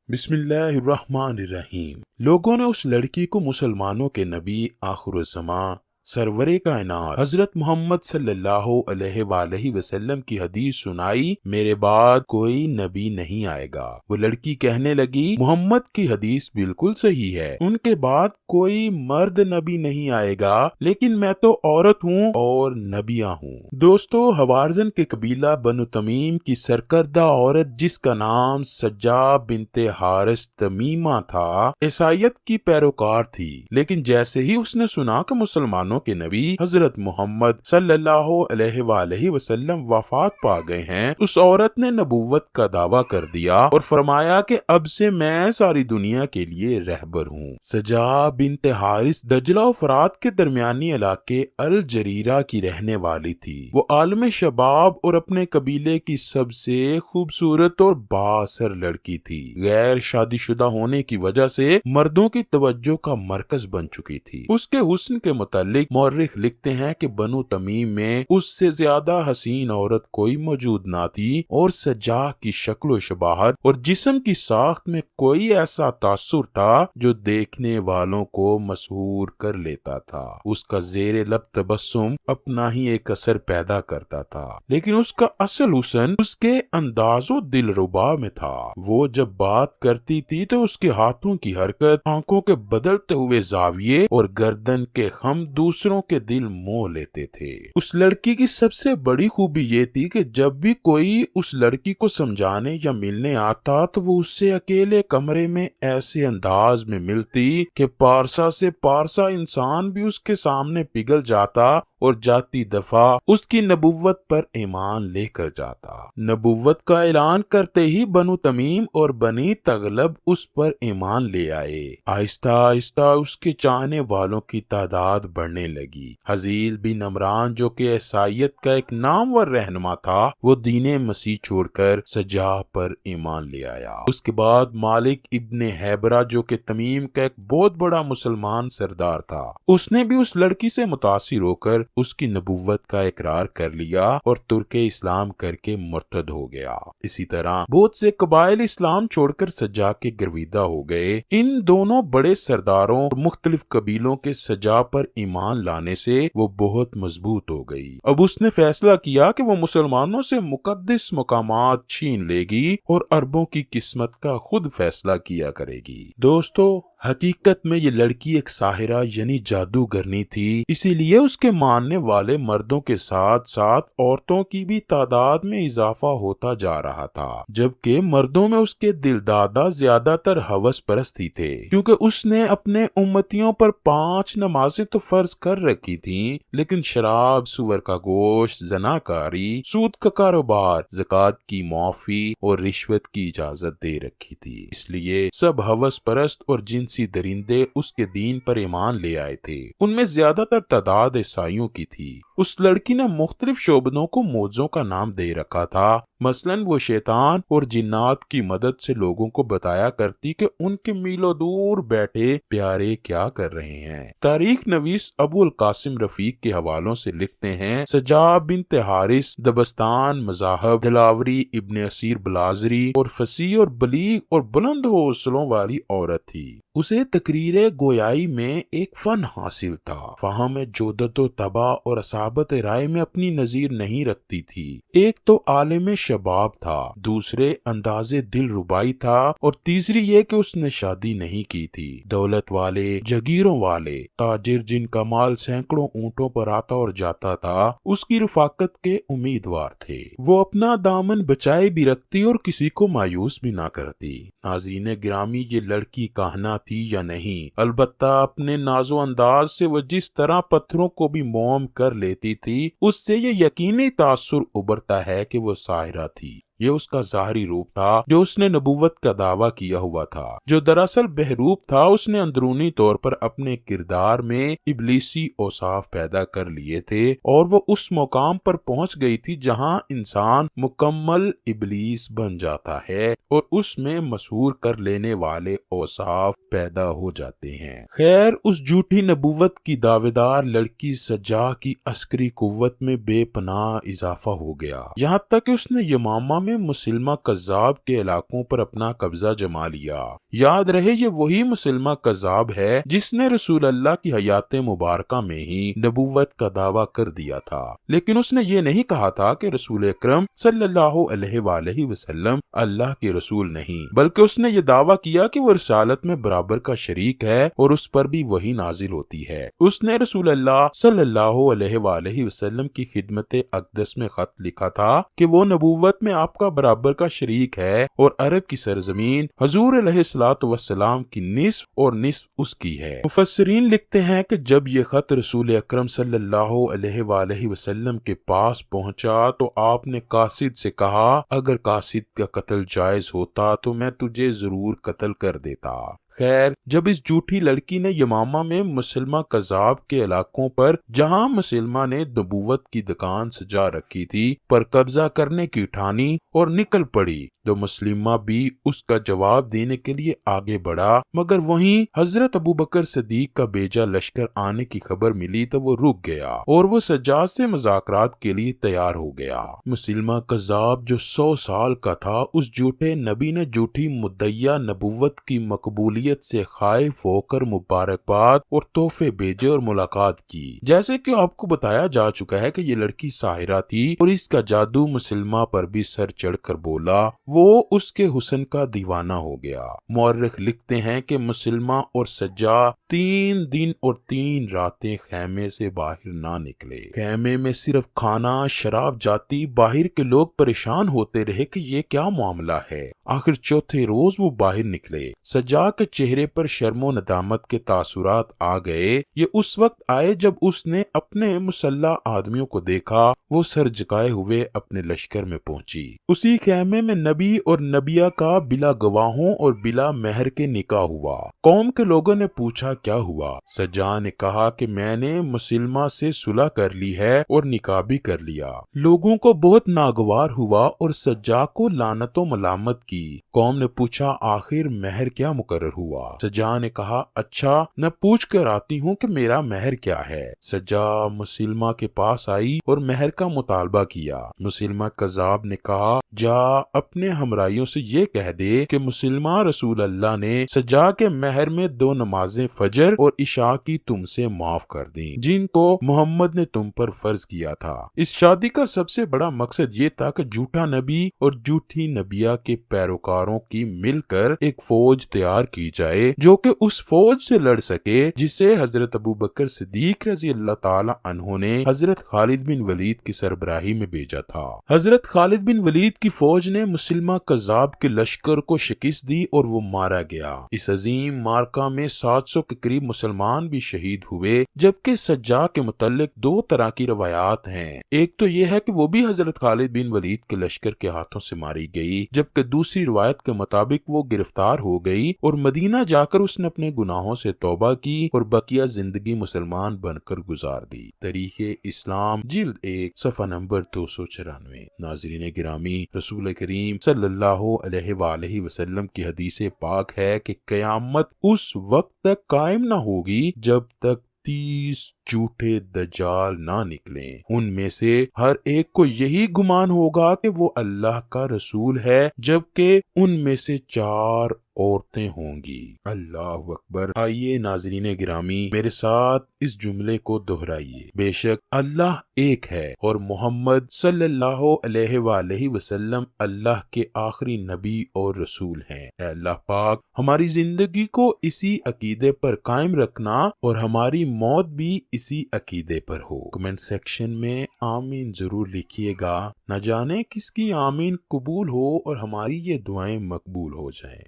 بسم اللہ الرحمن الرحیم۔ لوگوں نے اس لڑکی کو مسلمانوں کے نبی آخر الزماں سرور کائنات حضرت محمد صلی اللہ علیہ وآلہ وسلم کی حدیث سنائی، میرے بعد کوئی نبی نہیں آئے گا۔ وہ لڑکی کہنے لگی، محمد کی حدیث بالکل صحیح ہے، ان کے بعد کوئی مرد نبی نہیں آئے گا، لیکن میں تو عورت ہوں اور نبیہ ہوں۔ دوستو، ہوارزن کے قبیلہ بنو تمیم کی سرکردہ عورت جس کا نام سجا بنت حارث تمیمہ تھا، عیسائیت کی پیروکار تھی، لیکن جیسے ہی اس نے سنا کہ مسلمانوں کے نبی حضرت محمد صلی اللہ علیہ وآلہ وسلم وفات پا گئے ہیں، اس عورت نے نبوت کا دعویٰ کر دیا اور فرمایا کہ اب سے میں ساری دنیا کے لیے رہبر ہوں۔ سجا بنت حارث دجلہ و فرات کے درمیانی علاقے الجریرہ کی رہنے والی تھی۔ وہ عالم شباب اور اپنے قبیلے کی سب سے خوبصورت اور بااثر لڑکی تھی۔ غیر شادی شدہ ہونے کی وجہ سے مردوں کی توجہ کا مرکز بن چکی تھی۔ اس کے حسن کے متعلق مورخ لکھتے ہیں کہ بنو تمیم میں اس سے زیادہ حسین عورت کوئی موجود نہ تھی، اور سجا کی شکل و شباہت اور جسم کی ساخت میں کوئی ایسا تاثر تھا جو دیکھنے والوں کو مسحور کر لیتا تھا۔ اس کا زیر لب تبسم اپنا ہی ایک اثر پیدا کرتا تھا، لیکن اس کا اصل حسن اس کے انداز و دلربا میں تھا۔ وہ جب بات کرتی تھی تو اس کے ہاتھوں کی حرکت، آنکھوں کے بدلتے ہوئے زاویے اور گردن کے خم دوسروں کے دل موہ لیتے تھے۔ اس لڑکی کی سب سے بڑی خوبی یہ تھی کہ جب بھی کوئی اس لڑکی کو سمجھانے یا ملنے آتا تو وہ اس سے اکیلے کمرے میں ایسے انداز میں ملتی کہ پارسا سے پارسا انسان بھی اس کے سامنے پگھل جاتا اور جاتی دفعہ اس کی نبوت پر ایمان لے کر جاتا۔ نبوت کا اعلان کرتے ہی بنو تمیم اور بنی تغلب اس پر ایمان لے آئے۔ آہستہ آہستہ اس کے چاہنے والوں کی تعداد بڑھنے لگی۔ حزیل بن عمران جو کہ عیسائیت کا ایک نامور رہنما تھا، وہ دین مسیح چھوڑ کر سجا پر ایمان لے آیا۔ اس کے بعد مالک ابن ہیبرہ جو کہ تمیم کا ایک بہت بڑا مسلمان سردار تھا، اس نے بھی اس لڑکی سے متاثر ہو کر اس کی نبوت کا اقرار کر لیا اور ترک اسلام کر کے مرتد ہو گیا۔ اسی طرح بہت سے قبائل اسلام چھوڑ کر سجا کے گرویدہ ہو گئے۔ ان دونوں بڑے سرداروں اور مختلف قبیلوں کے سجا پر ایمان لانے سے وہ بہت مضبوط ہو گئی۔ اب اس نے فیصلہ کیا کہ وہ مسلمانوں سے مقدس مقامات چھین لے گی اور عربوں کی قسمت کا خود فیصلہ کیا کرے گی۔ دوستو، حقیقت میں یہ لڑکی ایک ساحرہ یعنی جادوگرنی تھی، اسی لیے اس کے ماننے والے مردوں کے ساتھ ساتھ عورتوں کی بھی تعداد میں اضافہ ہوتا جا رہا تھا، جبکہ مردوں میں اس کے دلدادہ زیادہ تر ہوس پرست ہی تھے، کیونکہ اس نے اپنے امتیوں پر 5 نمازیں تو فرض کر رکھی تھیں، لیکن شراب، سور کا گوشت، زناکاری، سود کا کاروبار، زکوٰۃ کی معافی اور رشوت کی اجازت دے رکھی تھی۔ اس لیے سب ہوس پرست اور جنسی درندے اس کے دین پر ایمان لے آئے تھے۔ ان میں زیادہ تر تعداد عیسائیوں کی تھی۔ اس لڑکی نے مختلف شعبدوں کو موعظوں کا نام دے رکھا تھا۔ مثلاً وہ شیطان اور جنات کی مدد سے لوگوں کو بتایا کرتی کہ ان کے میلوں دور بیٹھے پیارے کیا کر رہے ہیں۔ تاریخ نویس ابو القاسم رفیق کے حوالوں سے لکھتے ہیں، سجا بنت حارث دبستان مذاہب، دلاوری، ابن اسیر بلازری اور فصیح اور بلیغ اور بلند حوصلوں والی عورت تھی۔ اسے تقریر گویائی میں ایک فن حاصل تھا۔ فہم جودت و طبع اور اصابت رائے میں اپنی نظیر نہیں رکھتی تھی۔ ایک تو عالم شباب تھا، دوسرے انداز دل ربائی تھا، اور تیسری یہ کہ اس نے شادی نہیں کی تھی۔ دولت والے، جگیروں والے، تاجر جن کا مال سینکڑوں اونٹوں پر آتا اور جاتا تھا، اس کی رفاقت کے امیدوار تھے۔ وہ اپنا دامن بچائے بھی رکھتی اور کسی کو مایوس بھی نہ کرتی۔ ناظرین گرامی، یہ لڑکی کہنا تھی یا نہیں، البتہ اپنے ناز و انداز سے وہ جس طرح پتھروں کو بھی موم کر لیتی تھی، اس سے یہ یقینی تاثر ابھرتا ہے کہ وہ ساحرہ تھی۔ یہ اس کا ظاہری روپ تھا جو اس نے نبوت کا دعویٰ کیا ہوا تھا، جو دراصل بہروپ تھا۔ اس نے اندرونی طور پر اپنے کردار میں ابلیسی اوصاف پیدا کر لیے تھے، اور وہ اس مقام پر پہنچ گئی تھی جہاں انسان مکمل ابلیس بن جاتا ہے اور اس میں مسحور کر لینے والے اوصاف پیدا ہو جاتے ہیں۔ خیر، اس جھوٹی نبوت کی دعوے دار لڑکی سجا کی عسکری قوت میں بے پناہ اضافہ ہو گیا، یہاں تک کہ اس نے یمامہ میں میں مسلمہ کذاب کے علاقوں پر اپنا قبضہ جما لیا۔ یاد رہے یہ وہی مسلمہ کذاب ہے جس نے رسول اللہ کی حیات مبارکہ میں ہی نبوت کا دعویٰ کر دیا تھا، لیکن اس نے یہ نہیں کہا تھا کہ رسول اکرم صلی اللہ علیہ وآلہ وسلم اللہ کے رسول نہیں، بلکہ اس نے یہ دعویٰ کیا کہ وہ رسالت میں برابر کا شریک ہے اور اس پر بھی وہی نازل ہوتی ہے۔ اس نے رسول اللہ صلی اللہ علیہ وآلہ وسلم کی خدمت اقدس میں خط لکھا تھا کہ وہ نبوت میں آپ کا برابر کا شریک ہے اور عرب کی سرزمین حضور علیہ الصلوۃ والسلام کی نصف اور نصف اس کی ہے۔ مفسرین لکھتے ہیں کہ جب یہ خط رسول اکرم صلی اللہ علیہ وآلہ وسلم کے پاس پہنچا تو آپ نے قاصد سے کہا اگر قاصد کا قتل جائز ہوتا تو میں تجھے ضرور قتل کر دیتا۔ خیر، جب اس جھوٹی لڑکی نے یمامہ میں مسلمہ کذاب کے علاقوں پر جہاں مسلمہ نے نبوت کی دکان سجا رکھی تھی پر قبضہ کرنے کی ٹھانی اور نکل پڑی تو مسلمہ بھی اس کا جواب دینے کے لیے آگے بڑھا، مگر وہیں حضرت ابوبکر صدیق کا بیجا لشکر آنے کی خبر ملی تو وہ رک گیا اور وہ سجاد سے مذاکرات کے لیے تیار ہو گیا۔ مسلمہ کذاب جو 100 سال کا تھا، اس جھوٹے نبی نے جھوٹی مدعیہ نبوت کی مقبولیت سے خائف ہو کر مبارکباد اور تحفے بھیجے اور ملاقات کی۔ جیسے کہ آپ کو بتایا جا چکا ہے کہ یہ لڑکی ساحرہ تھی اور اس کا جادو مسلمہ پر بھی سر چڑھ کر بولا، وہ اس کے حسن کا دیوانہ ہو گیا۔ مورخ لکھتے ہیں کہ مسلمہ اور سجاد 3 دن اور 3 راتیں خیمے سے باہر نہ نکلے۔ خیمے میں صرف کھانا شراب جاتی، باہر کے لوگ پریشان ہوتے رہے کہ یہ کیا معاملہ ہے۔ آخر چوتھے روز وہ باہر نکلے۔ سجاد کے چہرے پر شرم و ندامت کے تاثرات آ گئے۔ یہ اس وقت آئے جب اس نے اپنے مسلح آدمیوں کو دیکھا، وہ سر جھکائے ہوئے اپنے لشکر میں پہنچی۔ اسی خیمے میں نبی اور نبیہ کا بلا گواہوں اور بلا مہر کے نکاح ہوا۔ قوم کے لوگوں نے پوچھا کیا ہوا؟ سجاد نے کہا کہ میں نے مسلمہ سے صلح کر لی ہے اور نکاح بھی کر لیا۔ لوگوں کو بہت ناگوار ہوا اور سجاد کو لعنت و ملامت کی۔ قوم نے پوچھا آخر مہر کیا مقرر ہوا؟ سجاد نے کہا اچھا میں پوچھ کر آتی ہوں کہ میرا مہر کیا ہے۔ سجاد مسلمہ کے پاس آئی اور مہر کا مطالبہ کیا۔ مسلمہ کذاب نے کہا جا اپنے ہمراہیوں سے یہ کہہ دے کہ مسلمہ رسول اللہ نے سجاد کے مہر میں 2 نمازیں فجر اور عشاء کی تم سے معاف کر دیں جن کو محمد نے تم پر فرض کیا تھا۔ اس شادی کا سب سے بڑا مقصد یہ تھا کہ جھوٹا نبی اور جھوٹی نبیہ کے پیروکاروں کی مل کر ایک فوج تیار کی جائے جو کہ اس فوج سے لڑ سکے جسے حضرت ابوبکر صدیق رضی اللہ تعالی عنہ نے حضرت خالد بن ولید کی سربراہی میں بھیجا تھا۔ حضرت خالد بن ولید کی فوج نے مسلمہ کذاب کے لشکر کو شکست دی اور وہ مارا گیا۔ اس عظیم مارکہ میں 700 کے قریب مسلمان بھی شہید ہوئے، جبکہ سجاد کے متعلق 2 طرح کی روایات ہیں۔ ایک تو یہ ہے کہ وہ بھی حضرت خالد بن ولید کے لشکر کے ہاتھوں سے ماری گئی، جبکہ دوسری روایت کے مطابق وہ گرفتار ہو گئی اور مدینہ جا کر اس نے اپنے گناہوں سے توبہ کی اور بقیہ زندگی مسلمان بن کر گزار دی۔ تاریخ اسلام جلد 1 صفحہ نمبر 294۔ ناظرین گرامی، رسول کریم صلی اللہ علیہ وآلہ وسلم کی حدیث پاک ہے کہ قیامت اس وقت تک قائم نہ ہوگی جب تک 30 جھوٹے دجال نہ نکلیں۔ ان میں سے ہر ایک کو یہی گمان ہوگا کہ وہ اللہ کا رسول ہے، جبکہ ان میں سے 4 عورتیں ہوں گی۔ اللہ اکبر۔ آئیے ناظرین گرامی میرے ساتھ اس جملے کو دہرائیے، بے شک اللہ ایک ہے اور محمد صلی اللہ علیہ وآلہ وسلم اللہ کے آخری نبی اور رسول ہیں۔ اے اللہ پاک ہماری زندگی کو اسی عقیدے پر قائم رکھنا اور ہماری موت بھی اسی عقیدے پر ہو۔ کمنٹ سیکشن میں آمین ضرور لکھیے گا، نہ جانے کس کی آمین قبول ہو اور ہماری یہ دعائیں مقبول ہو جائیں۔